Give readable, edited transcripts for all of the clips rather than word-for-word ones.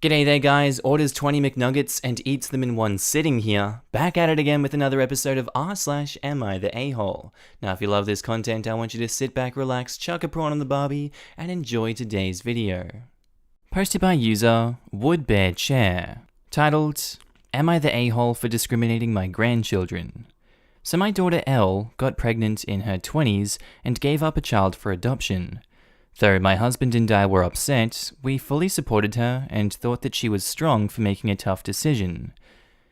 G'day there guys, orders 20 McNuggets and eats them in one sitting here. Back at it again with another episode of r/AmiTheA. Now if you love this content, I want you to sit back, relax, chuck a prawn on the barbie, and enjoy today's video. Posted by user WoodBearChair, titled, Am I the a-hole for discriminating my grandchildren? So my daughter Elle got pregnant in her 20s and gave up a child for adoption. Though my husband and I were upset, we fully supported her and thought that she was strong for making a tough decision.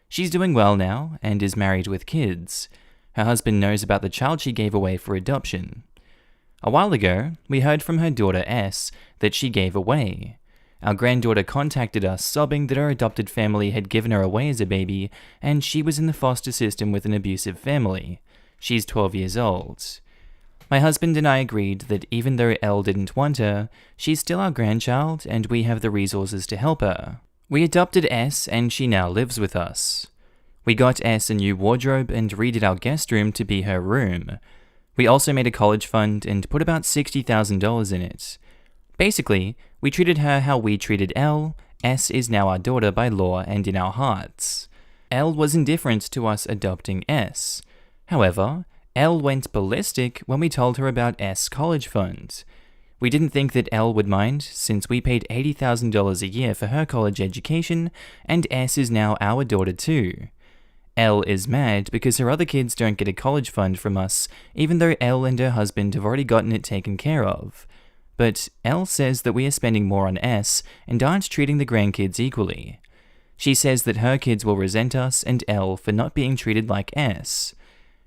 She's doing well now and is married with kids. Her husband knows about the child she gave away for adoption. A while ago, we heard from her daughter S that she gave away. Our granddaughter contacted us sobbing that her adopted family had given her away as a baby and she was in the foster system with an abusive family. She's 12 years old. My husband and I agreed that even though Elle didn't want her, she's still our grandchild and we have the resources to help her. We adopted S and she now lives with us. We got S a new wardrobe and redid our guest room to be her room. We also made a college fund and put about $60,000 in it. Basically, we treated her how we treated Elle. S is now our daughter by law and in our hearts. Elle was indifferent to us adopting S. However, Elle went ballistic when we told her about S' college fund. We didn't think that Elle would mind, since we paid $80,000 a year for her college education, and S is now our daughter too. Elle is mad because her other kids don't get a college fund from us, even though Elle and her husband have already gotten it taken care of. But Elle says that we are spending more on S and aren't treating the grandkids equally. She says that her kids will resent us and Elle for not being treated like S.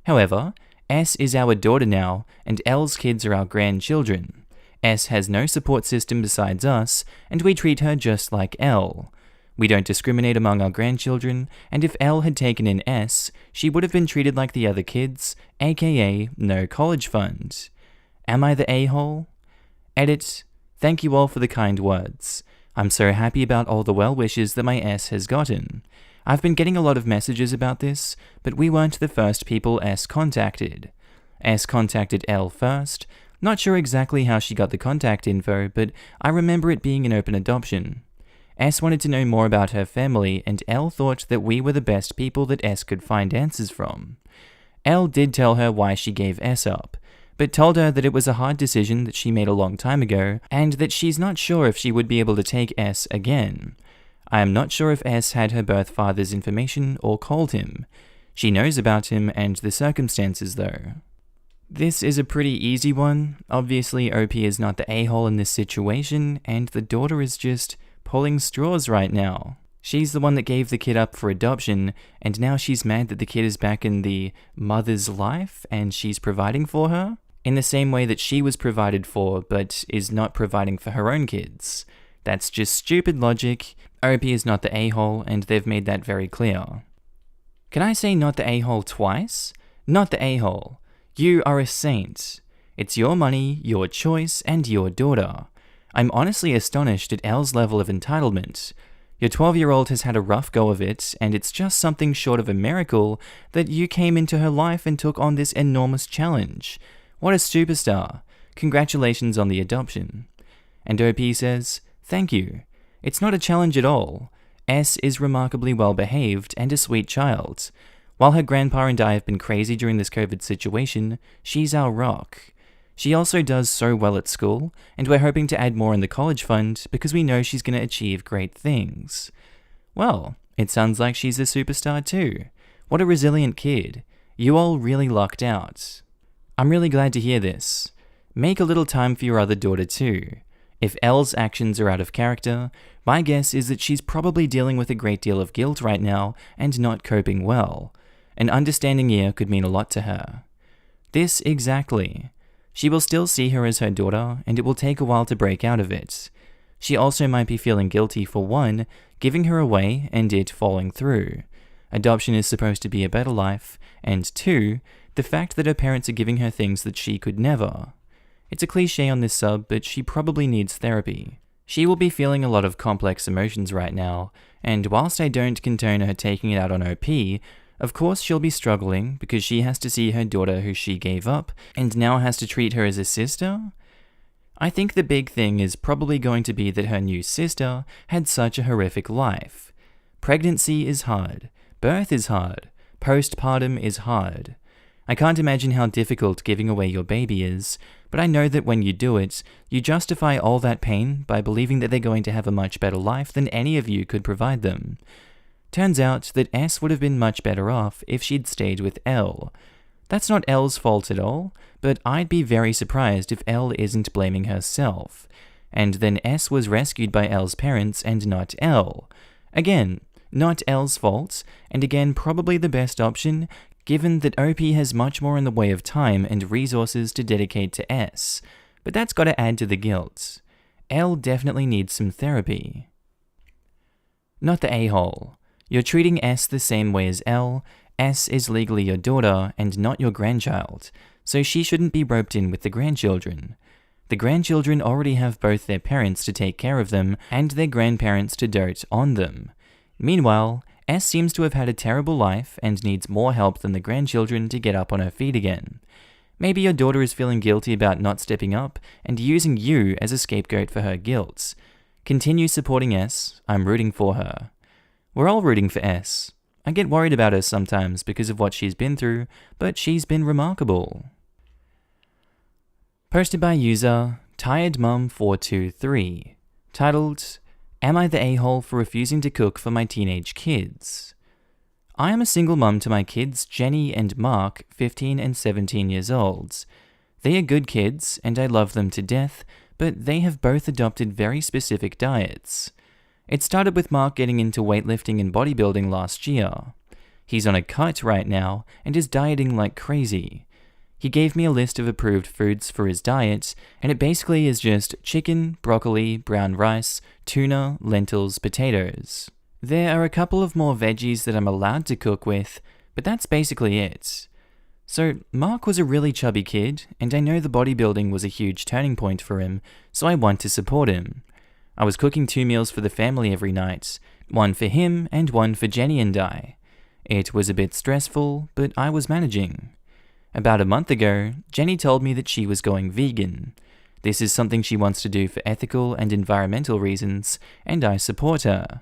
However, S is our daughter now, and Elle's kids are our grandchildren. S has no support system besides us, and we treat her just like Elle. We don't discriminate among our grandchildren, and if Elle had taken in S, she would have been treated like the other kids, aka no college fund. Am I the a-hole? Edit. Thank you all for the kind words. I'm so happy about all the well wishes that my S has gotten. I've been getting a lot of messages about this, but we weren't the first people S contacted. S contacted Elle first. Not sure exactly how she got the contact info, but I remember it being an open adoption. S wanted to know more about her family, and Elle thought that we were the best people that S could find answers from. Elle did tell her why she gave S up, but told her that it was a hard decision that she made a long time ago, and that she's not sure if she would be able to take S again. I am not sure if S had her birth father's information or called him. She knows about him and the circumstances though. This is a pretty easy one. Obviously OP is not the a-hole in this situation, and the daughter is just pulling straws right now. She's the one that gave the kid up for adoption, and now she's mad that the kid is back in the mother's life and she's providing for her, in the same way that she was provided for but is not providing for her own kids. That's just stupid logic. OP is not the a-hole, and they've made that very clear. Can I say not the a-hole twice? Not the a-hole. You are a saint. It's your money, your choice, and your daughter. I'm honestly astonished at Elle's level of entitlement. Your 12-year-old has had a rough go of it, and it's just something short of a miracle that you came into her life and took on this enormous challenge. What a superstar. Congratulations on the adoption. And OP says, thank you. It's not a challenge at all. S is remarkably well behaved and a sweet child. While her grandpa and I have been crazy during this COVID situation, she's our rock. She also does so well at school, and we're hoping to add more in the college fund because we know she's going to achieve great things. Well, it sounds like she's a superstar too. What a resilient kid. You all really lucked out. I'm really glad to hear this. Make a little time for your other daughter too. If Elle's actions are out of character, my guess is that she's probably dealing with a great deal of guilt right now and not coping well. An understanding ear could mean a lot to her. This exactly. She will still see her as her daughter, and it will take a while to break out of it. She also might be feeling guilty for one, giving her away and it falling through. Adoption is supposed to be a better life, and two, the fact that her parents are giving her things that she could never. It's a cliche on this sub, but she probably needs therapy. She will be feeling a lot of complex emotions right now, and whilst I don't condone her taking it out on OP, of course she'll be struggling because she has to see her daughter who she gave up, and now has to treat her as a sister. I think the big thing is probably going to be that her new sister had such a horrific life. Pregnancy is hard, birth is hard, postpartum is hard. I can't imagine how difficult giving away your baby is, but I know that when you do it, you justify all that pain by believing that they're going to have a much better life than any of you could provide them. Turns out that S would have been much better off if she'd stayed with L. That's not L's fault at all, but I'd be very surprised if L isn't blaming herself. And then S was rescued by L's parents and not L. Again, not L's fault, and again probably the best option, given that OP has much more in the way of time and resources to dedicate to S. But that's gotta add to the guilt. L definitely needs some therapy. Not the a-hole. You're treating S the same way as L. S is legally your daughter and not your grandchild, so she shouldn't be roped in with the grandchildren. The grandchildren already have both their parents to take care of them and their grandparents to dote on them. Meanwhile, S seems to have had a terrible life and needs more help than the grandchildren to get up on her feet again. Maybe your daughter is feeling guilty about not stepping up and using you as a scapegoat for her guilt. Continue supporting S. I'm rooting for her. We're all rooting for S. I get worried about her sometimes because of what she's been through, but she's been remarkable. Posted by user TiredMum423, titled, Am I the a-hole for refusing to cook for my teenage kids? I am a single mum to my kids Jenny and Mark, 15 and 17 years old. They are good kids and I love them to death, but they have both adopted very specific diets. It started with Mark getting into weightlifting and bodybuilding last year. He's on a cut right now and is dieting like crazy. He gave me a list of approved foods for his diet, and it basically is just chicken, broccoli, brown rice, tuna, lentils, potatoes. There are a couple of more veggies that I'm allowed to cook with, but that's basically it. So Mark was a really chubby kid, and I know the bodybuilding was a huge turning point for him, so I want to support him. I was cooking 2 meals for the family every night, one for him and one for Jenny and I. It was a bit stressful, but I was managing. About a month ago, Jenny told me that she was going vegan. This is something she wants to do for ethical and environmental reasons, and I support her.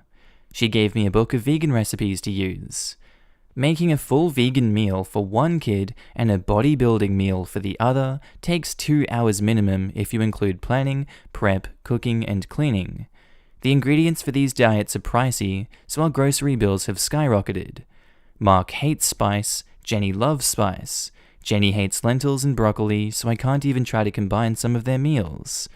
She gave me a book of vegan recipes to use. Making a full vegan meal for one kid and a bodybuilding meal for the other takes 2 hours minimum if you include planning, prep, cooking, and cleaning. The ingredients for these diets are pricey, so our grocery bills have skyrocketed. Mark hates spice, Jenny loves spice. Jenny hates lentils and broccoli, so I can't even try to combine some of their meals.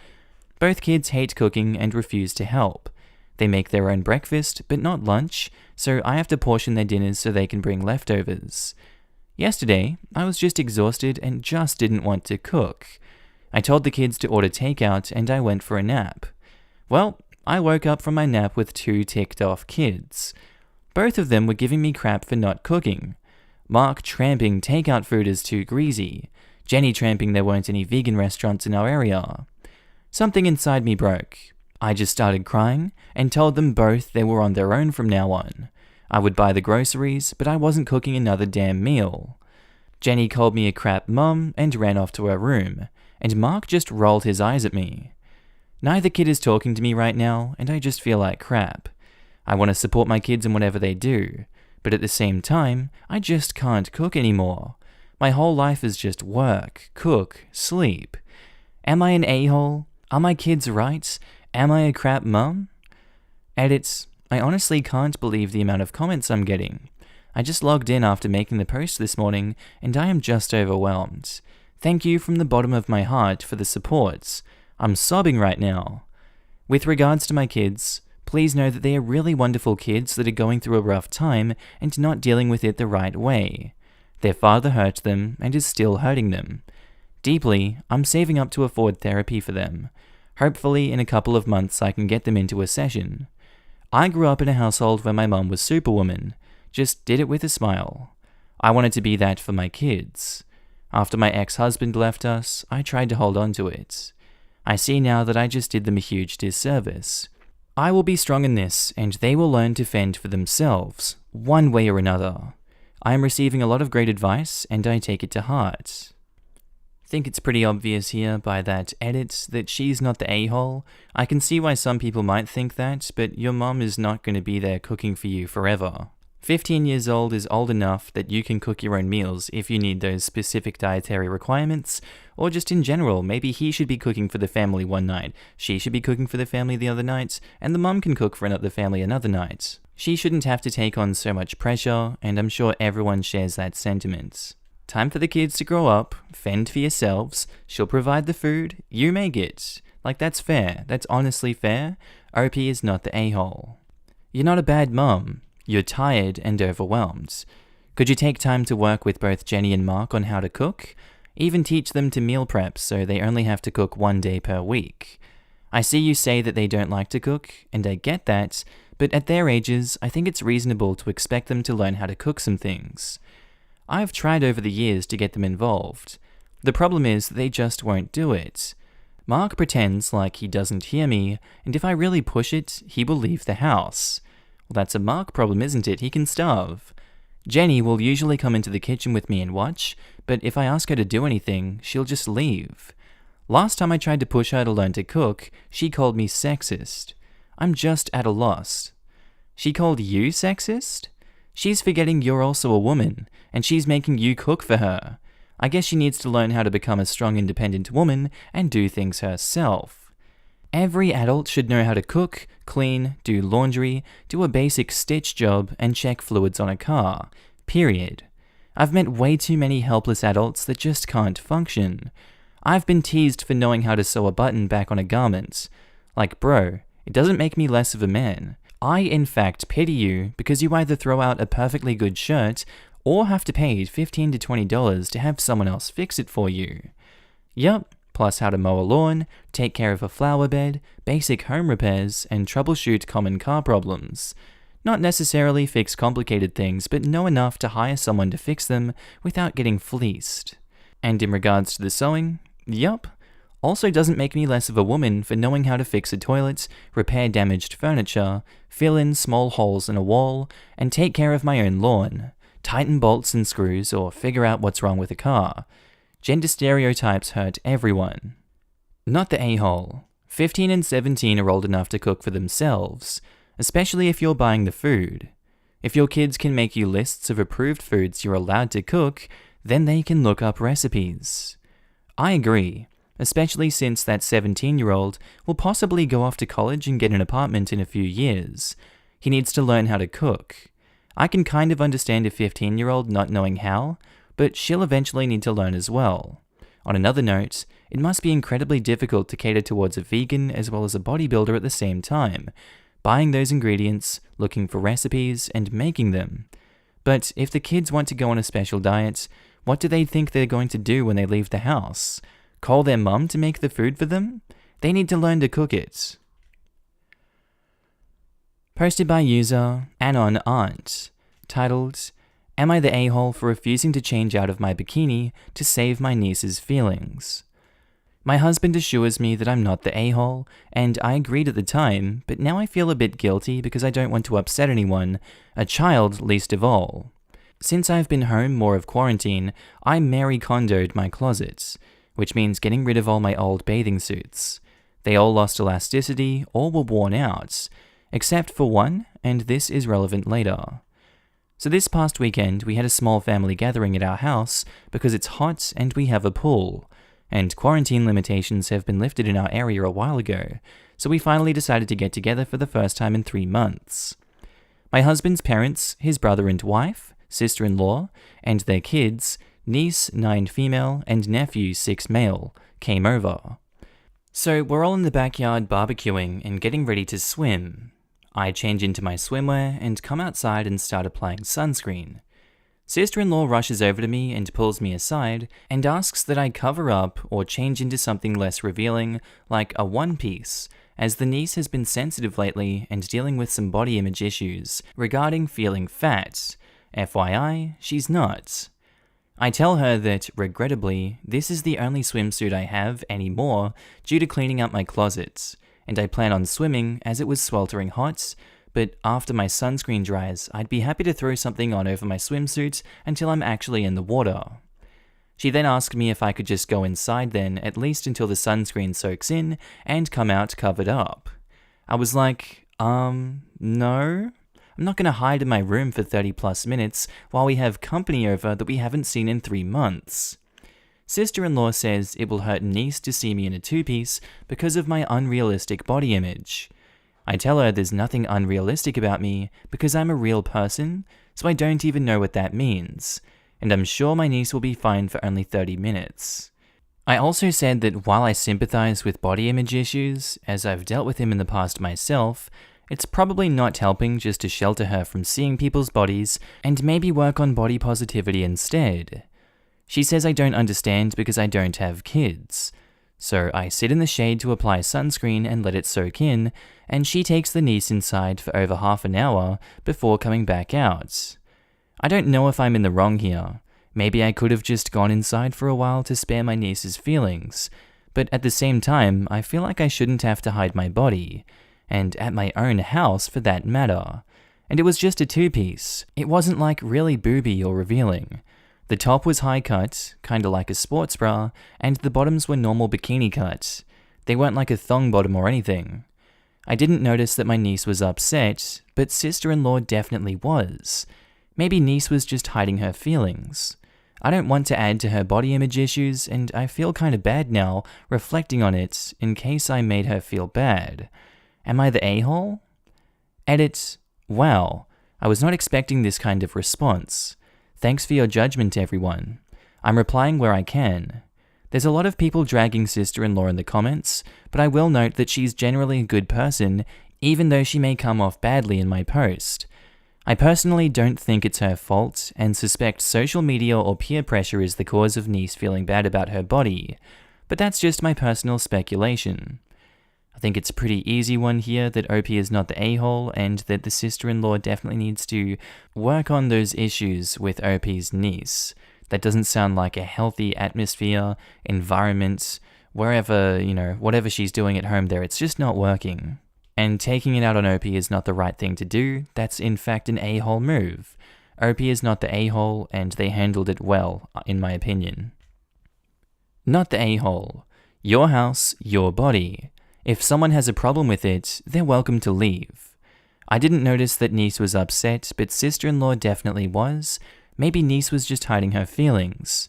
Both kids hate cooking and refuse to help. They make their own breakfast, but not lunch, so I have to portion their dinners so they can bring leftovers. Yesterday, I was just exhausted and just didn't want to cook. I told the kids to order takeout and I went for a nap. Well, I woke up from my nap with 2 ticked off kids. Both of them were giving me crap for not cooking. Mark tramping takeout food is too greasy. Jenny tramping there weren't any vegan restaurants in our area. Something inside me broke. I just started crying and told them both they were on their own from now on. I would buy the groceries, but I wasn't cooking another damn meal. Jenny called me a crap mum and ran off to her room, and Mark just rolled his eyes at me. Neither kid is talking to me right now, and I just feel like crap. I want to support my kids in whatever they do, but at the same time, I just can't cook anymore. My whole life is just work, cook, sleep. Am I an a-hole? Are my kids right? Am I a crap mum? Edits. I honestly can't believe the amount of comments I'm getting. I just logged in after making the post this morning, and I am just overwhelmed. Thank you from the bottom of my heart for the support. I'm sobbing right now. With regards to my kids, please know that they are really wonderful kids that are going through a rough time and not dealing with it the right way. Their father hurt them and is still hurting them. Deeply, I'm saving up to afford therapy for them. Hopefully, in a couple of months I can get them into a session. I grew up in a household where my mum was Superwoman. Just did it with a smile. I wanted to be that for my kids. After my ex-husband left us, I tried to hold on to it. I see now that I just did them a huge disservice. I will be strong in this, and they will learn to fend for themselves, one way or another. I am receiving a lot of great advice, and I take it to heart. Think it's pretty obvious here by that edit that she's not the a-hole. I can see why some people might think that, but your mom is not going to be there cooking for you forever. 15 years old is old enough that you can cook your own meals if you need those specific dietary requirements, or just in general, maybe he should be cooking for the family one night, she should be cooking for the family the other night, and the mum can cook for the family another night. She shouldn't have to take on so much pressure, and I'm sure everyone shares that sentiment. Time for the kids to grow up, fend for yourselves, she'll provide the food, you make it. Like, that's fair, that's honestly fair. OP is not the a-hole. You're not a bad mum, you're tired and overwhelmed. Could you take time to work with both Jenny and Mark on how to cook? Even teach them to meal prep so they only have to cook 1 day per week. I see you say that they don't like to cook, and I get that, but at their ages, I think it's reasonable to expect them to learn how to cook some things. I've tried over the years to get them involved. The problem is they just won't do it. Mark pretends like he doesn't hear me, and if I really push it, he will leave the house. Well, that's a Mark problem, isn't it? He can starve. Jenny will usually come into the kitchen with me and watch, but if I ask her to do anything, she'll just leave. Last time I tried to push her to learn to cook, she called me sexist. I'm just at a loss. She called you sexist? She's forgetting you're also a woman, and she's making you cook for her. I guess she needs to learn how to become a strong, independent woman and do things herself. Every adult should know how to cook, clean, do laundry, do a basic stitch job, and check fluids on a car. Period. I've met way too many helpless adults that just can't function. I've been teased for knowing how to sew a button back on a garment. Like, bro, it doesn't make me less of a man. I, in fact, pity you because you either throw out a perfectly good shirt or have to pay $15 to $20 to have someone else fix it for you. Yup, plus how to mow a lawn, take care of a flower bed, basic home repairs, and troubleshoot common car problems. Not necessarily fix complicated things, but know enough to hire someone to fix them without getting fleeced. And in regards to the sewing, yup, also doesn't make me less of a woman for knowing how to fix a toilet, repair damaged furniture, fill in small holes in a wall, and take care of my own lawn, tighten bolts and screws, or figure out what's wrong with a car. Gender stereotypes hurt everyone. Not the a-hole. 15 and 17 are old enough to cook for themselves, especially if you're buying the food. If your kids can make you lists of approved foods you're allowed to cook, then they can look up recipes. I agree, especially since that 17-year-old will possibly go off to college and get an apartment in a few years. He needs to learn how to cook. I can kind of understand a 15-year-old not knowing how, but she'll eventually need to learn as well. On another note, it must be incredibly difficult to cater towards a vegan as well as a bodybuilder at the same time, buying those ingredients, looking for recipes, and making them. But if the kids want to go on a special diet, what do they think they're going to do when they leave the house? Call their mum to make the food for them? They need to learn to cook it. Posted by user Anon Aunt, titled, "Am I the a-hole for refusing to change out of my bikini to save my niece's feelings?" My husband assures me that I'm not the a-hole, and I agreed at the time, but now I feel a bit guilty because I don't want to upset anyone, a child least of all. Since I've been home more of quarantine, I Marie Kondoed my closets, which means getting rid of all my old bathing suits. They all lost elasticity or were worn out, except for one, and this is relevant later. So this past weekend, we had a small family gathering at our house because it's hot and we have a pool, and quarantine limitations have been lifted in our area a while ago, so we finally decided to get together for the first time in 3 months. My husband's parents, his brother and wife, sister-in-law, and their kids, niece 9 female and nephew 6 male, came over. So we're all in the backyard barbecuing and getting ready to swim. I change into my swimwear and come outside and start applying sunscreen. Sister-in-law rushes over to me and pulls me aside and asks that I cover up or change into something less revealing, like a one-piece, as the niece has been sensitive lately and dealing with some body image issues regarding feeling fat. FYI, she's not. I tell her that, regrettably, this is the only swimsuit I have anymore due to cleaning out my closets, and I plan on swimming as it was sweltering hot, but after my sunscreen dries, I'd be happy to throw something on over my swimsuit until I'm actually in the water. She then asked me if I could just go inside then, at least until the sunscreen soaks in, and come out covered up. I was like, no. I'm not gonna hide in my room for 30 plus minutes while we have company over that we haven't seen in 3 months. Sister-in-law says it will hurt niece to see me in a two-piece because of my unrealistic body image. I tell her there's nothing unrealistic about me because I'm a real person, so I don't even know what that means, and I'm sure my niece will be fine for only 30 minutes. I also said that while I sympathize with body image issues, as I've dealt with them in the past myself, it's probably not helping just to shelter her from seeing people's bodies and maybe work on body positivity instead. She says I don't understand because I don't have kids. So I sit in the shade to apply sunscreen and let it soak in, and she takes the niece inside for over half an hour before coming back out. I don't know if I'm in the wrong here. Maybe I could have just gone inside for a while to spare my niece's feelings, but at the same time, I feel like I shouldn't have to hide my body. And at my own house for that matter. And it was just a two-piece. It wasn't like really booby or revealing. The top was high cut, kinda like a sports bra, and the bottoms were normal bikini cut. They weren't like a thong bottom or anything. I didn't notice that my niece was upset, but sister-in-law definitely was. Maybe niece was just hiding her feelings. I don't want to add to her body image issues, and I feel kinda bad now, reflecting on it, in case I made her feel bad. Am I the a-hole? Edit. Wow, I was not expecting this kind of response. Thanks for your judgment, everyone. I'm replying where I can. There's a lot of people dragging sister-in-law in the comments, but I will note that she's generally a good person, even though she may come off badly in my post. I personally don't think it's her fault, and suspect social media or peer pressure is the cause of niece feeling bad about her body, but that's just my personal speculation. I think it's a pretty easy one here that OP is not the a-hole and that the sister-in-law definitely needs to work on those issues with OP's niece. That doesn't sound like a healthy atmosphere, environment, wherever, whatever she's doing at home there, it's just not working. And taking it out on OP is not the right thing to do, that's in fact an a-hole move. OP is not the a-hole and they handled it well, in my opinion. Not the a-hole. Your house, your body. If someone has a problem with it, they're welcome to leave. I didn't notice that niece was upset, but sister-in-law definitely was. Maybe niece was just hiding her feelings.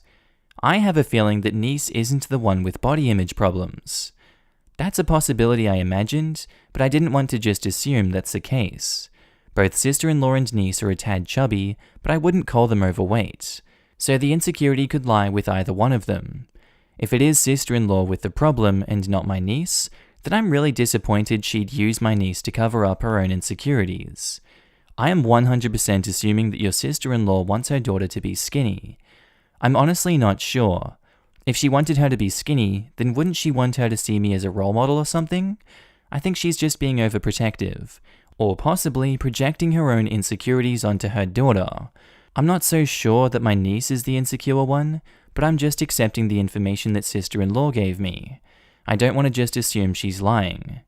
I have a feeling that niece isn't the one with body image problems. That's a possibility I imagined, but I didn't want to just assume that's the case. Both sister-in-law and niece are a tad chubby, but I wouldn't call them overweight. So the insecurity could lie with either one of them. If it is sister-in-law with the problem and not my niece, then I'm really disappointed she'd use my niece to cover up her own insecurities. I am 100% assuming that your sister-in-law wants her daughter to be skinny. I'm honestly not sure. If she wanted her to be skinny, then wouldn't she want her to see me as a role model or something? I think she's just being overprotective, or possibly projecting her own insecurities onto her daughter. I'm not so sure that my niece is the insecure one, but I'm just accepting the information that sister-in-law gave me. I don't want to just assume she's lying.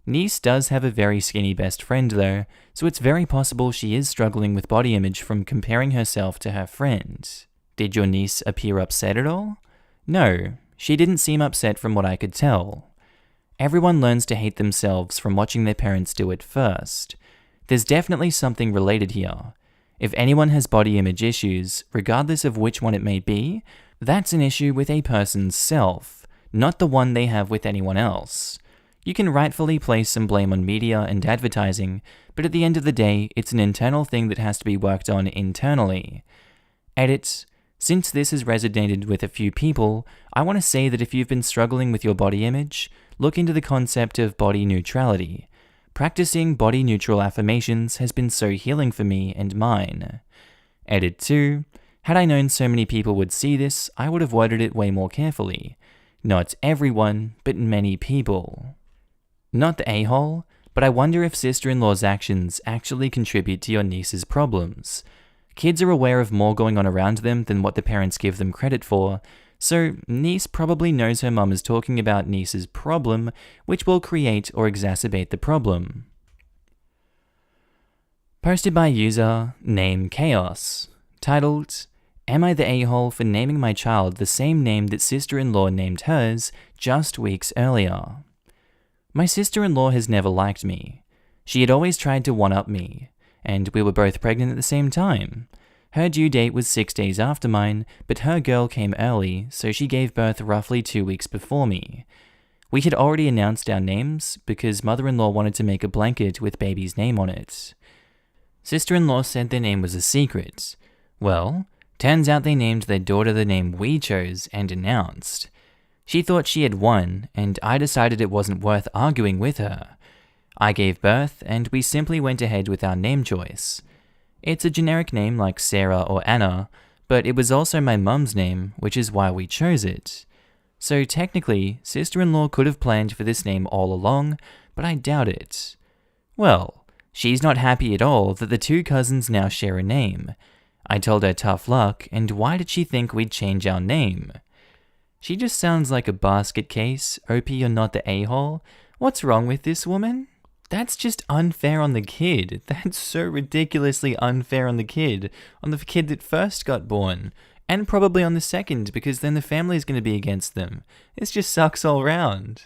Niece does have a very skinny best friend though, so it's very possible she is struggling with body image from comparing herself to her friend. Did your niece appear upset at all? No, she didn't seem upset from what I could tell. Everyone learns to hate themselves from watching their parents do it first. There's definitely something related here. If anyone has body image issues, regardless of which one it may be, that's an issue with a person's self, not the one they have with anyone else. You can rightfully place some blame on media and advertising, but at the end of the day, it's an internal thing that has to be worked on internally. Edit. Since this has resonated with a few people, I want to say that if you've been struggling with your body image, look into the concept of body neutrality. Practicing body neutral affirmations has been so healing for me and mine. Edit 2. Had I known so many people would see this, I would have worded it way more carefully. Not everyone, but many people. Not the a-hole, but I wonder if sister-in-law's actions actually contribute to your niece's problems. Kids are aware of more going on around them than what the parents give them credit for, so niece probably knows her mum is talking about niece's problem, which will create or exacerbate the problem. Posted by user name Chaos, titled am I the a-hole for naming my child the same name that sister-in-law named hers just weeks earlier? My sister-in-law has never liked me. She had always tried to one-up me, and we were both pregnant at the same time. Her due date was 6 days after mine, but her girl came early, so she gave birth roughly 2 weeks before me. We had already announced our names because mother-in-law wanted to make a blanket with baby's name on it. Sister-in-law said their name was a secret. Well, turns out they named their daughter the name we chose and announced. She thought she had won, and I decided it wasn't worth arguing with her. I gave birth, and we simply went ahead with our name choice. It's a generic name like Sarah or Anna, but it was also my mum's name, which is why we chose it. So technically, sister-in-law could have planned for this name all along, but I doubt it. Well, she's not happy at all that the two cousins now share a name. I told her tough luck, and why did she think we'd change our name? She just sounds like a basket case. OP, you're not the a-hole. What's wrong with this woman? That's just unfair on the kid. That's so ridiculously unfair on the kid that first got born. And probably on the second, because then the family's going to be against them. This just sucks all round.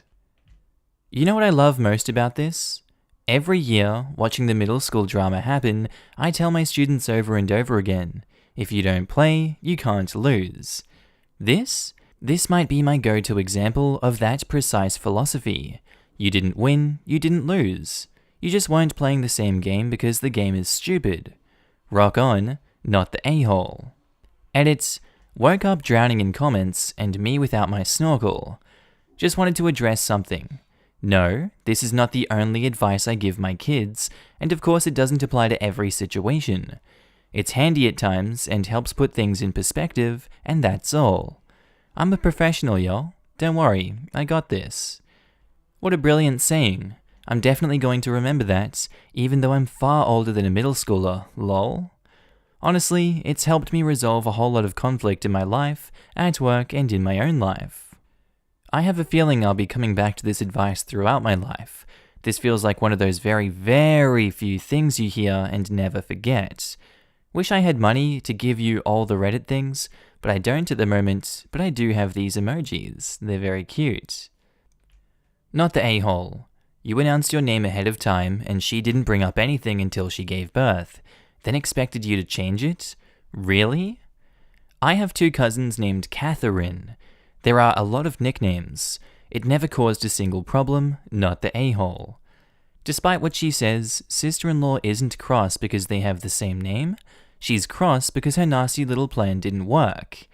You know what I love most about this? Every year, watching the middle school drama happen, I tell my students over and over again, if you don't play, you can't lose. This might be my go-to example of that precise philosophy. You didn't win, you didn't lose. You just weren't playing the same game because the game is stupid. Rock on, not the a-hole. Edits, woke up drowning in comments and me without my snorkel. Just wanted to address something. No, this is not the only advice I give my kids, and of course it doesn't apply to every situation. It's handy at times and helps put things in perspective, and that's all. I'm a professional, y'all. Don't worry, I got this. What a brilliant saying. I'm definitely going to remember that, even though I'm far older than a middle schooler, lol. Honestly, it's helped me resolve a whole lot of conflict in my life, at work, and in my own life. I have a feeling I'll be coming back to this advice throughout my life. This feels like one of those very, very few things you hear and never forget. Wish I had money to give you all the Reddit things, but I don't at the moment, but I do have these emojis. They're very cute. Not the a-hole. You announced your name ahead of time, and she didn't bring up anything until she gave birth. Then expected you to change it? Really? I have two cousins named Catherine. There are a lot of nicknames. It never caused a single problem, not the a-hole. Despite what she says, sister-in-law isn't cross because they have the same name. She's cross because her nasty little plan didn't work.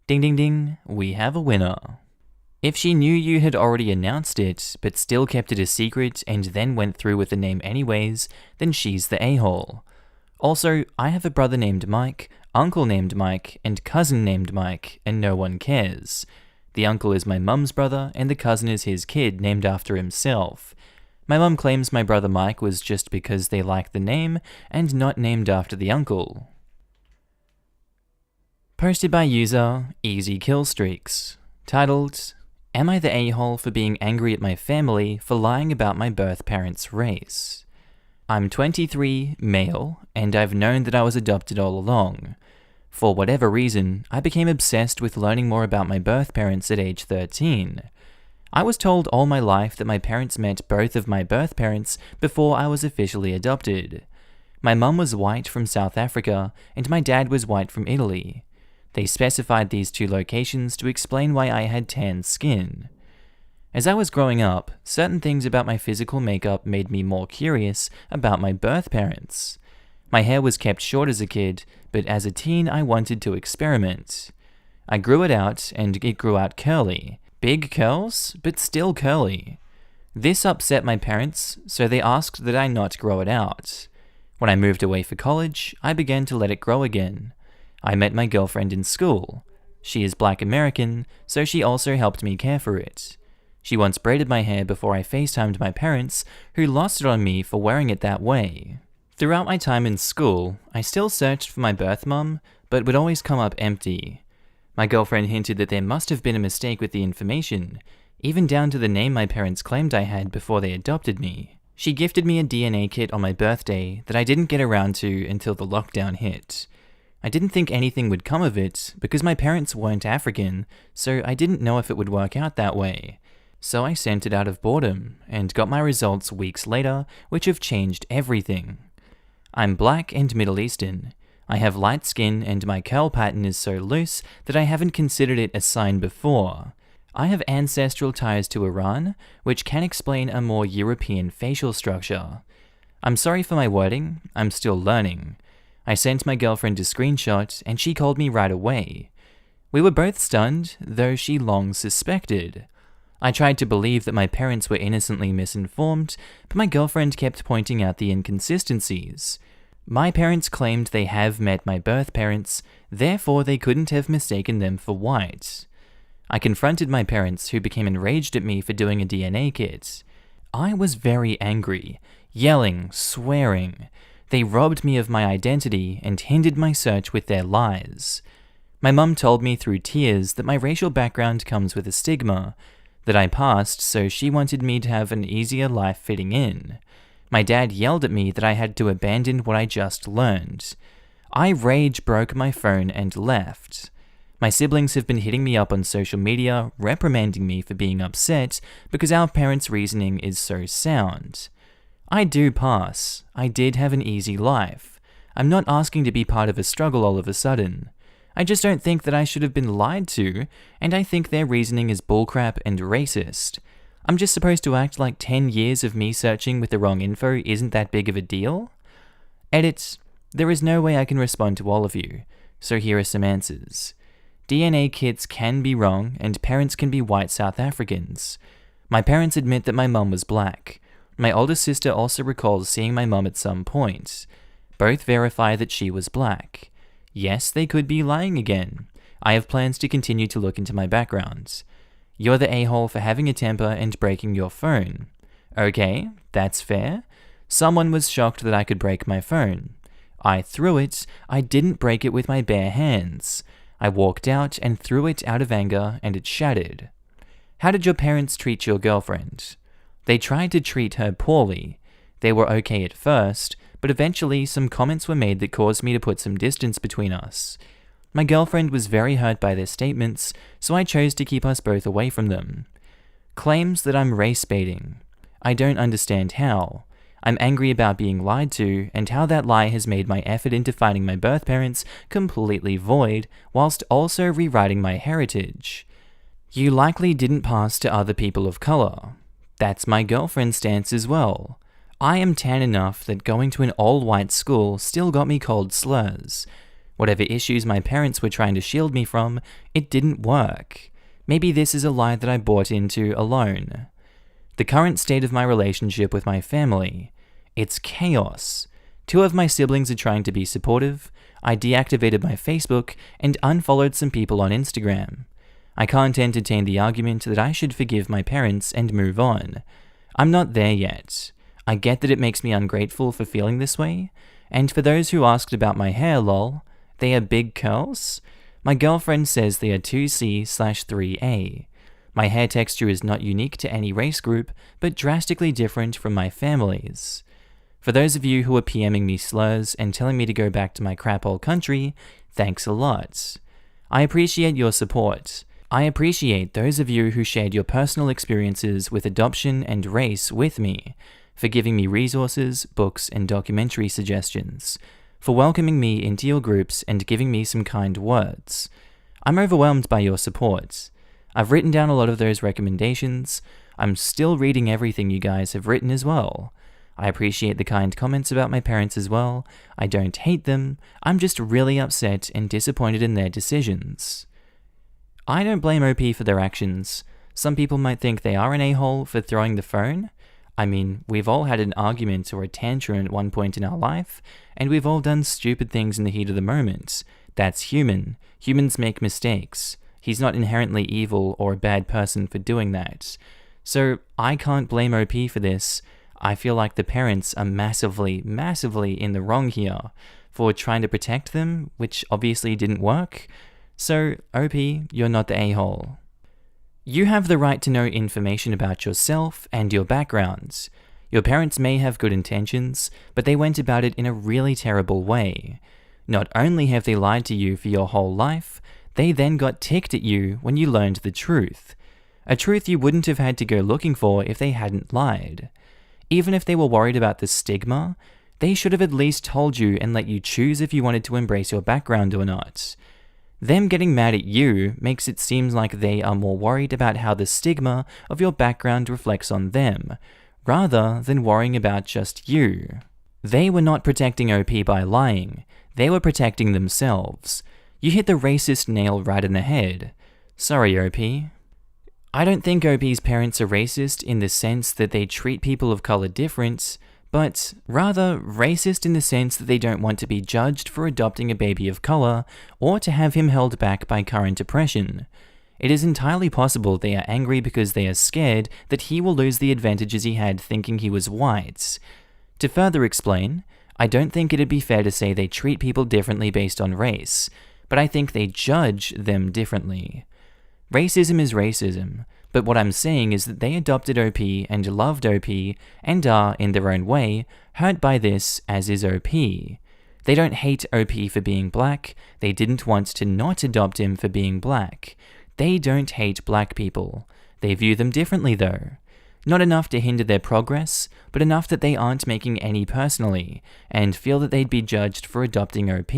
Ding ding ding, we have a winner. If she knew you had already announced it, but still kept it a secret and then went through with the name anyways, then she's the a-hole. Also, I have a brother named Mike, uncle named Mike, and cousin named Mike, and no one cares. The uncle is my mum's brother, and the cousin is his kid named after himself. My mum claims my brother Mike was just because they like the name, and not named after the uncle. Posted by user Easy Kill Streaks. Titled, Am I the a-hole for being angry at my family for lying about my birth parents' race? I'm 23, male, and I've known that I was adopted all along. For whatever reason, I became obsessed with learning more about my birth parents at age 13. I was told all my life that my parents met both of my birth parents before I was officially adopted. My mum was white from South Africa, and my dad was white from Italy. They specified these two locations to explain why I had tan skin. As I was growing up, certain things about my physical makeup made me more curious about my birth parents. My hair was kept short as a kid, but as a teen I wanted to experiment. I grew it out, and it grew out curly. Big curls, but still curly. This upset my parents, so they asked that I not grow it out. When I moved away for college, I began to let it grow again. I met my girlfriend in school. She is Black American, so she also helped me care for it. She once braided my hair before I FaceTimed my parents, who lost it on me for wearing it that way. Throughout my time in school, I still searched for my birth mum, but would always come up empty. My girlfriend hinted that there must have been a mistake with the information, even down to the name my parents claimed I had before they adopted me. She gifted me a DNA kit on my birthday that I didn't get around to until the lockdown hit. I didn't think anything would come of it because my parents weren't African, so I didn't know if it would work out that way. So I sent it out of boredom and got my results weeks later, which have changed everything. I'm black and Middle Eastern. I have light skin and my curl pattern is so loose that I haven't considered it a sign before. I have ancestral ties to Iran, which can explain a more European facial structure. I'm sorry for my wording, I'm still learning. I sent my girlfriend a screenshot and she called me right away. We were both stunned, though she long suspected. I tried to believe that my parents were innocently misinformed, but my girlfriend kept pointing out the inconsistencies. My parents claimed they have met my birth parents, therefore they couldn't have mistaken them for white. I confronted my parents, who became enraged at me for doing a DNA kit. I was very angry, yelling, swearing. They robbed me of my identity and hindered my search with their lies. My mum told me through tears that my racial background comes with a stigma, that I passed, so she wanted me to have an easier life fitting in. My dad yelled at me that I had to abandon what I just learned. I rage broke my phone and left. My siblings have been hitting me up on social media, reprimanding me for being upset because our parents' reasoning is so sound. I do pass. I did have an easy life. I'm not asking to be part of a struggle all of a sudden. I just don't think that I should have been lied to, and I think their reasoning is bullcrap and racist. I'm just supposed to act like 10 years of me searching with the wrong info isn't that big of a deal? Edit. There is no way I can respond to all of you, so here are some answers. DNA kits can be wrong, and parents can be white South Africans. My parents admit that my mum was black. My older sister also recalls seeing my mum at some point. Both verify that she was black. Yes, they could be lying again. I have plans to continue to look into my background. You're the a-hole for having a temper and breaking your phone. Okay, that's fair. Someone was shocked that I could break my phone. I threw it. I didn't break it with my bare hands. I walked out and threw it out of anger and it shattered. How did your parents treat your girlfriend? They tried to treat her poorly. They were okay at first, but eventually some comments were made that caused me to put some distance between us. My girlfriend was very hurt by their statements, so I chose to keep us both away from them. Claims that I'm race baiting. I don't understand how. I'm angry about being lied to, and how that lie has made my effort into finding my birth parents completely void, whilst also rewriting my heritage. You likely didn't pass to other people of color. That's my girlfriend's stance as well. I am tan enough that going to an all-white school still got me cold slurs. Whatever issues my parents were trying to shield me from, it didn't work. Maybe this is a lie that I bought into alone. The current state of my relationship with my family. It's chaos. 2 of my siblings are trying to be supportive. I deactivated my Facebook and unfollowed some people on Instagram. I can't entertain the argument that I should forgive my parents and move on. I'm not there yet. I get that it makes me ungrateful for feeling this way, and for those who asked about my hair, lol, they are big curls? My girlfriend says they are 2C/3A. My hair texture is not unique to any race group, but drastically different from my family's. For those of you who are PMing me slurs and telling me to go back to my crap-hole country, thanks a lot. I appreciate your support. I appreciate those of you who shared your personal experiences with adoption and race with me, for giving me resources, books, and documentary suggestions, for welcoming me into your groups and giving me some kind words. I'm overwhelmed by your support. I've written down a lot of those recommendations. I'm still reading everything you guys have written as well. I appreciate the kind comments about my parents as well. I don't hate them. I'm just really upset and disappointed in their decisions. I don't blame OP for their actions. Some people might think they are an a-hole for throwing the phone. I mean, we've all had an argument or a tantrum at one point in our life, and we've all done stupid things in the heat of the moment. That's human. Humans make mistakes. He's not inherently evil or a bad person for doing that. So I can't blame OP for this. I feel like the parents are massively, massively in the wrong here for trying to protect them, which obviously didn't work. So, OP, you're not the a-hole. You have the right to know information about yourself and your backgrounds. Your parents may have good intentions, but they went about it in a really terrible way. Not only have they lied to you for your whole life, they then got ticked at you when you learned the truth. A truth you wouldn't have had to go looking for if they hadn't lied. Even if they were worried about the stigma, they should have at least told you and let you choose if you wanted to embrace your background or not. Them getting mad at you makes it seem like they are more worried about how the stigma of your background reflects on them, rather than worrying about just you. They were not protecting OP by lying, they were protecting themselves. You hit the racist nail right in the head. Sorry, OP. I don't think OP's parents are racist in the sense that they treat people of color different, but rather racist in the sense that they don't want to be judged for adopting a baby of color or to have him held back by current oppression. It is entirely possible they are angry because they are scared that he will lose the advantages he had thinking he was white. To further explain, I don't think it'd be fair to say they treat people differently based on race, but I think they judge them differently. Racism is racism, but what I'm saying is that they adopted OP and loved OP and are, in their own way, hurt by this, as is OP. They don't hate OP for being black, they didn't want to not adopt him for being black. They don't hate black people. They view them differently though. Not enough to hinder their progress, but enough that they aren't making any personally, and feel that they'd be judged for adopting OP.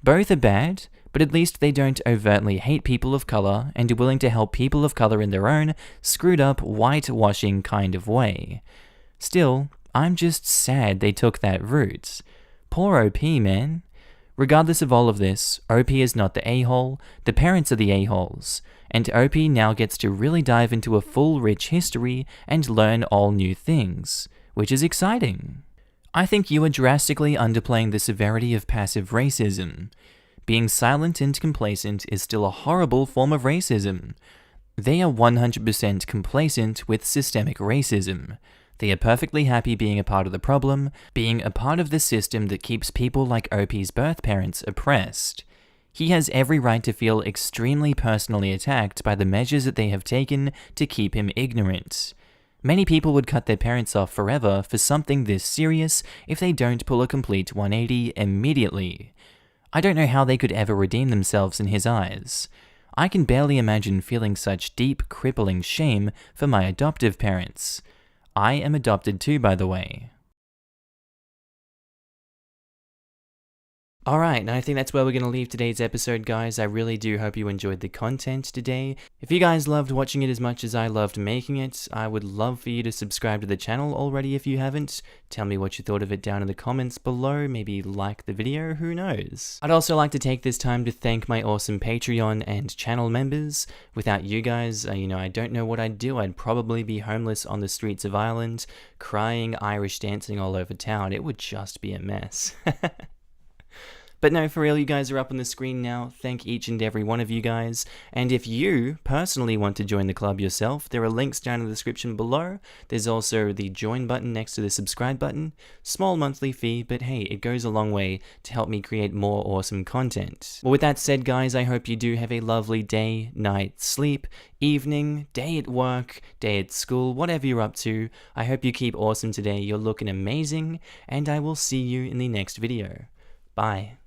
Both are bad, but at least they don't overtly hate people of color and are willing to help people of color in their own screwed up, whitewashing kind of way. Still, I'm just sad they took that route. Poor OP, man. Regardless of all of this, OP is not the a-hole, the parents are the a-holes, and OP now gets to really dive into a full rich history and learn all new things, which is exciting. I think you are drastically underplaying the severity of passive racism. Being silent and complacent is still a horrible form of racism. They are 100% complacent with systemic racism. They are perfectly happy being a part of the problem, being a part of the system that keeps people like OP's birth parents oppressed. He has every right to feel extremely personally attacked by the measures that they have taken to keep him ignorant. Many people would cut their parents off forever for something this serious if they don't pull a complete 180 immediately. I don't know how they could ever redeem themselves in his eyes. I can barely imagine feeling such deep, crippling shame for my adoptive parents. I am adopted too, by the way. Alright, and I think that's where we're going to leave today's episode, guys. I really do hope you enjoyed the content today. If you guys loved watching it as much as I loved making it, I would love for you to subscribe to the channel already if you haven't. Tell me what you thought of it down in the comments below, maybe like the video, who knows. I'd also like to take this time to thank my awesome Patreon and channel members. Without you guys, I don't know what I'd do. I'd probably be homeless on the streets of Ireland, crying, Irish dancing all over town. It would just be a mess. But no, for real, you guys are up on the screen now. Thank each and every one of you guys. And if you personally want to join the club yourself, there are links down in the description below. There's also the join button next to the subscribe button. Small monthly fee, but hey, it goes a long way to help me create more awesome content. Well, with that said, guys, I hope you do have a lovely day, night, sleep, evening, day at work, day at school, whatever you're up to. I hope you keep awesome today. You're looking amazing, and I will see you in the next video. Bye.